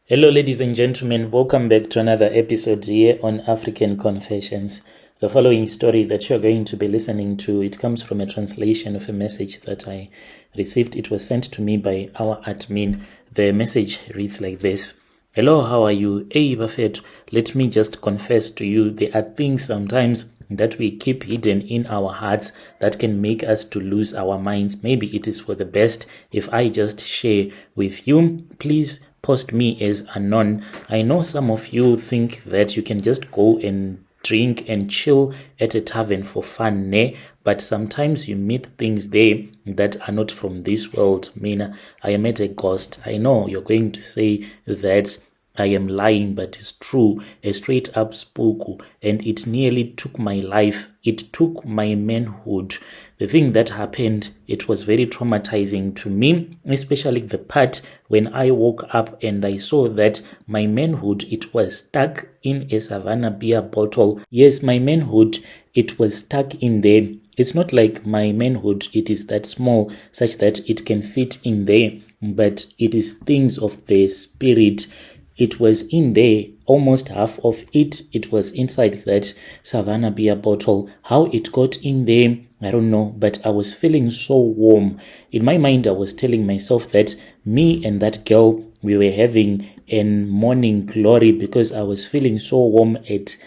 Hello, ladies and gentlemen. Welcome back to another episode here on African Confessions. The following story that you're going to be listening to, it comes from a translation of a message that I received. It was sent to me by our admin. The message reads like this. Hello, how are you? Hey, Buffett, let me just confess to you, there are things sometimes that we keep hidden in our hearts that can make us to lose our minds. Maybe it is for the best if I just share with you. Please post me as anon. I know some of you think that you can just go and drink and chill at a tavern for fun, ne? But sometimes you meet things there that are not from this world. I met a ghost. I know you're going to say that I am lying, but it's true, a straight up spook, and it nearly took my life. It took my manhood. The thing that happened, it was very traumatizing to me, especially the part when I woke up and I saw that my manhood, it was stuck in a Savanna beer bottle. Yes, my manhood, it was stuck in there. It's not like my manhood, it is that small, such that it can fit in there, but it is things of the spirit. It was in there, almost half of it. It was inside that Savanna beer bottle. How it got in there, I don't know, but I was feeling so warm. In my mind, I was telling myself that me and that girl, we were having an morning glory because I was feeling so warm at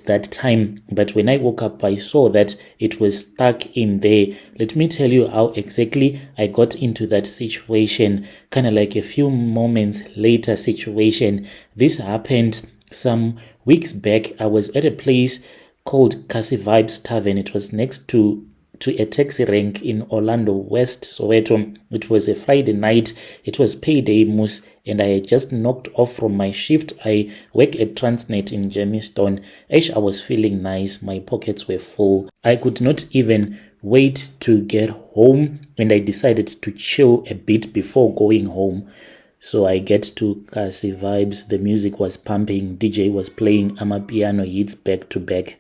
that time. But when I woke up, I saw that it was stuck in there. Let me tell you how exactly I got into that situation. Kind of like a few moments later situation. This happened some weeks back. I was at a place called Kasi Vibes Tavern. It was next to a taxi rank in Orlando West, Soweto. It was a Friday night. It was payday moose, and I had just knocked off from my shift. I work at Transnet in Jamestown. I was feeling nice. My pockets were full. I could not even wait to get home, and I decided to chill a bit before going home. So I get to Kasi Vibes. The music was pumping. DJ was playing amapiano hits back to back.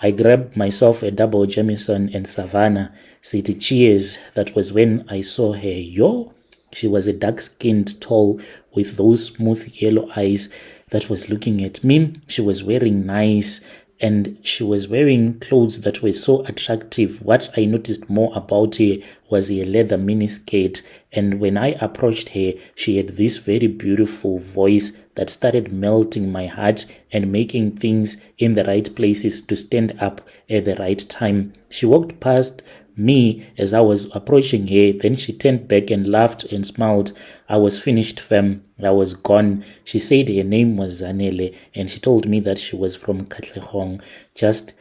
I grabbed myself a double Jameson and Savanna. Said cheers. That was when I saw her. Yo, she was a dark-skinned, tall, with those smooth yellow eyes that was looking at me. She was wearing nice, and she was wearing clothes that were so attractive. What I noticed more about her was a leather miniskirt, and when I approached her, she had this very beautiful voice that started melting my heart and making things in the right places to stand up at the right time. She walked past me as I was approaching her. Then she turned back and laughed and smiled. I was finished, fam. I was gone. She said her name was Zanele, and she told me that she was from Katlehong. Just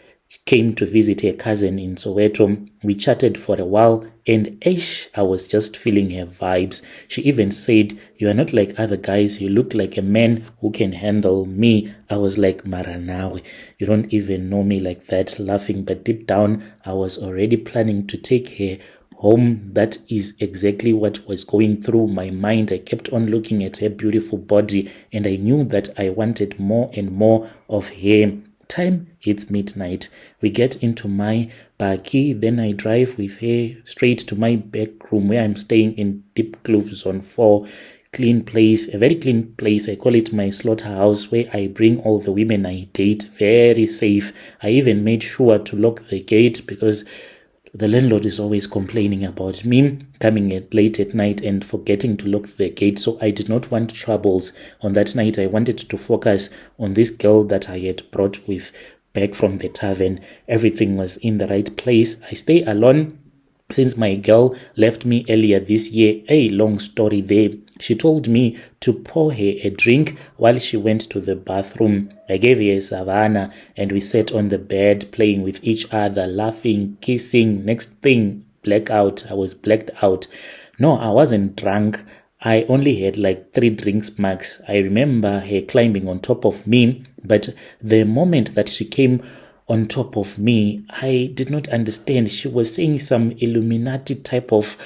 came to visit her cousin in Soweto. We chatted for a while, and I was just feeling her vibes. She even said, "You are not like other guys. You look like a man who can handle me." I was like, Maranawe, you don't even know me like that, laughing. But deep down, I was already planning to take her home. That is exactly what was going through my mind. I kept on looking at her beautiful body, and I knew that I wanted more and more of her. Time hits midnight. We get into my buggy. Then I drive with her straight to my back room where I'm staying in Deep Kloof Zone 4. Clean place, a very clean place. I call it my slaughterhouse, where I bring all the women I date. Very safe. I even made sure to lock the gate because the landlord is always complaining about me coming late at night and forgetting to lock the gate. So I did not want troubles. On that night, I wanted to focus on this girl that I had brought with back from the tavern. Everything was in the right place. I stay alone since my girl left me earlier this year. A long story there. She told me to pour her a drink while she went to the bathroom. I gave her a Savanna, and we sat on the bed playing with each other, laughing, kissing. Next thing, blackout. I was blacked out. No, I wasn't drunk. I only had like 3 drinks max. I remember her climbing on top of me, but the moment that she came on top of me, I did not understand. She was saying some Illuminati type of,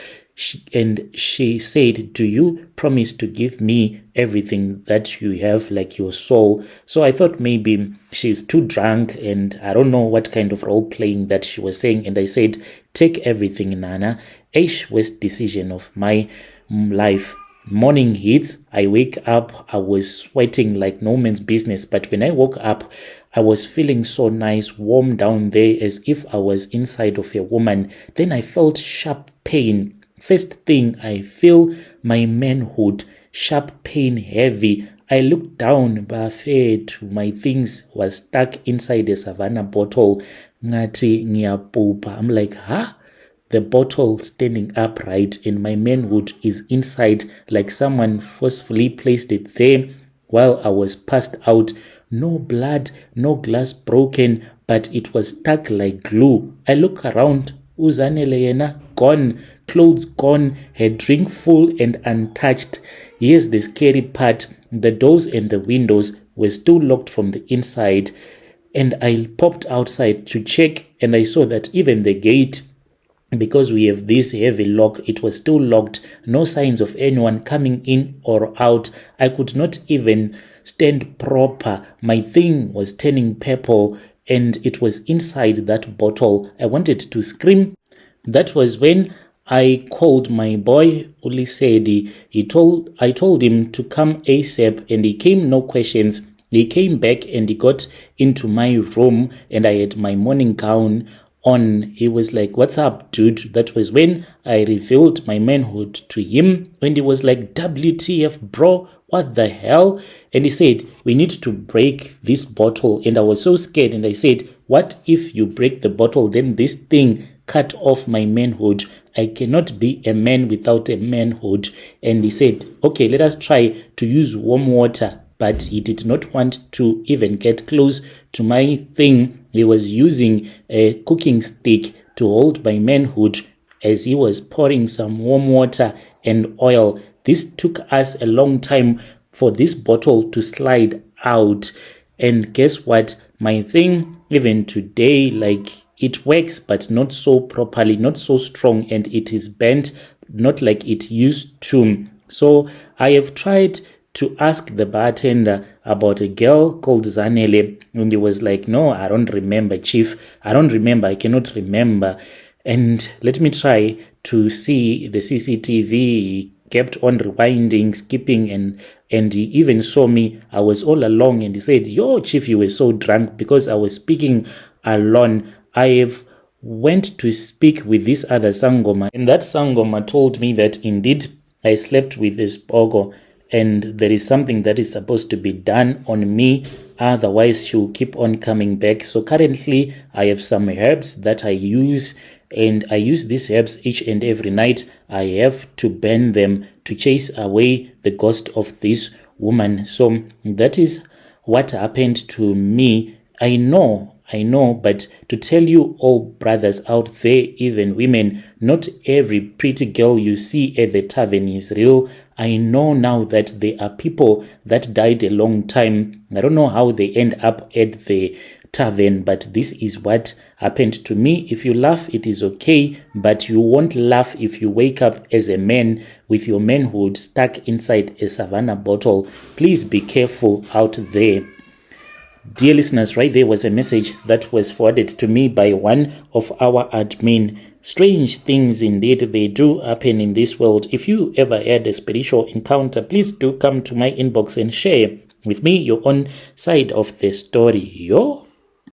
and she said, "Do you promise to give me everything that you have, like your soul?" So I thought maybe she's too drunk, and I don't know what kind of role playing that she was saying. And I said, "Take everything, Nana." Worst decision of my life. Morning hits, I wake up, I was sweating like no man's business. But when I woke up, I was feeling so nice, warm down there as if I was inside of a woman. Then I felt sharp pain. First thing, I feel my manhood, sharp pain, heavy. I looked down, buffet, my things was stuck inside a Savanna bottle. Ngati ngiyapupa. I'm like, huh? The bottle standing upright and my manhood is inside like someone forcefully placed it there while I was passed out. No blood, no glass broken, but it was stuck like glue. I look around, Uzanele yena gone, clothes gone, her drink full and untouched. Here's the scary part. The doors and the windows were still locked from the inside. And I popped outside to check and I saw that even the gate, because we have this heavy lock, it was still locked. No signs of anyone coming in or out. I could not even stand proper. My thing was turning purple and it was inside that bottle. I wanted to scream. That was when I called my boy Ulisedi. I told him to come ASAP and he came, no questions. He came back and he got into my room and I had my morning gown on. He was like, "What's up, dude?" That was when I revealed my manhood to him, when he was like, "WTF, bro, what the hell?" And he said, "We need to break this bottle." And I was so scared and I said, "What if you break the bottle? Then this thing cut off my manhood. I cannot be a man without a manhood." And he said, "Okay, let us try to use warm water." But he did not want to even get close to my thing. He was using a cooking stick to hold my manhood as he was pouring some warm water and oil. This took us a long time for this bottle to slide out. And guess what? My thing, even today, like, it works, but not so properly, not so strong, and it is bent, not like it used to. So I have tried to ask the bartender about a girl called Zanele, and he was like, "No, I don't remember, chief. I don't remember. I cannot remember." And let me try to see the CCTV. He kept on rewinding, skipping, and he even saw me. I was all along, and he said, "Yo, chief, you were so drunk," because I was speaking alone. I have went to speak with this other Sangoma, and that Sangoma told me that indeed I slept with this Pogo, and there is something that is supposed to be done on me, otherwise she'll keep on coming back. So currently I have some herbs that I use, and I use these herbs each and every night. I have to burn them to chase away the ghost of this woman. So that is what happened to me. I know, but to tell you all brothers out there, even women, not every pretty girl you see at the tavern is real. I know now that there are people that died a long time. I don't know how they end up at the tavern, but this is what happened to me. If you laugh, it is okay, but you won't laugh if you wake up as a man with your manhood stuck inside a Savanna bottle. Please be careful out there. Dear listeners, right there was a message that was forwarded to me by one of our admin. Strange things indeed, they do happen in this world. If you ever had a spiritual encounter, please do come to my inbox and share with me your own side of the story. Yo.